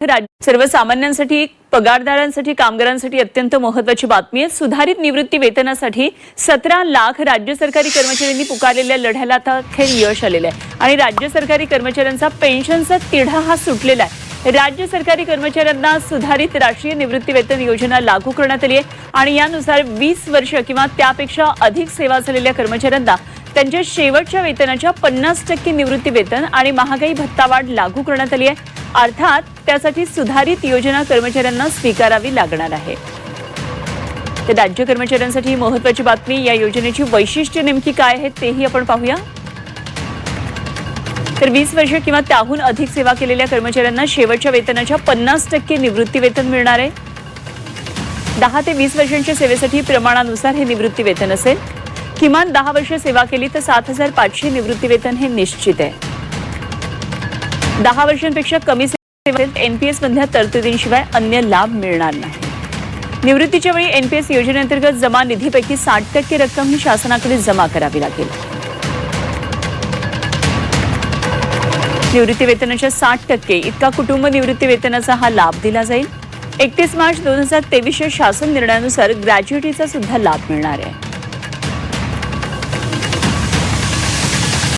सर्वसामान्यांसाठी, पगारदारांसाठी, कामगारांसाठी अत्यंत महत्त्वाची बातमी आहे। सुधारित निवृत्ती वेतनासाठी 17 लाख राज्य सरकारी कर्मचाऱ्यांनी पुकारलेल्या लढ्याला आता अखेर यश आलेलं आहे आणि राज्य सरकारी कर्मचाऱ्यांचा पेन्शनचा तिढा हा सुटलेला आहे। राज्य सरकारी कर्मचाऱ्यांना सुधारित राष्ट्रीय निवृत्ती वेतन योजना लागू करण्यात आली आहे आणि यानुसार 20 वर्ष किंवा त्यापेक्षा अधिक सेवा झालेल्या कर्मचाऱ्यांना त्यांच्या शेवटच्या वेतनाच्या 50% निवृत्ती वेतन आणि महागाई भत्ता वाढ लागू करण्यात आली आहे। अर्थात त्यासाठी सुधारित योजना कर्मचाऱ्यांना स्वीकारावी लागणार आहे। तर राज्य कर्मचाऱ्यांसाठी महत्त्वाची बातमी, या योजनेची वैशिष्ट्ये नेमकी काय आहेत तेही आपण पाहूया। तर 20 वर्ष किंवा त्याहून अधिक सेवा केलेल्या कर्मचाऱ्यांना शेवटच्या वेतनाच्या 50% निवृत्ती वेतन मिळणार आहे। 10 ते 20 वर्षांच्या सेवेसाठी प्रमाणानुसार हे निवृत्ती वेतन असेल। किमान 10 वर्ष सेवा केली तर 7,500 निवृत्ती वेतन हे निश्चित आहे। 10 वर्षांपेक्षा कमी सेवेत एनपीएस मधल्या तरतुदींशिवाय अन्य लाभ मिळणार नाही। निवृत्तीच्या वेळी एनपीएस योजनेअंतर्गत जमा निधीपैकी 60% रक्कम ही शासनाकडे जमा करावी लागेल। निवृत्ती वेतनाच्या 60% इतका कुटुंब निवृत्ती वेतनाचा हा लाभ दिला जाईल। 31 मार्च 2023 शासन निर्णयानुसार ग्रॅज्युएटीचा सुद्धा लाभ मिळणार आहे।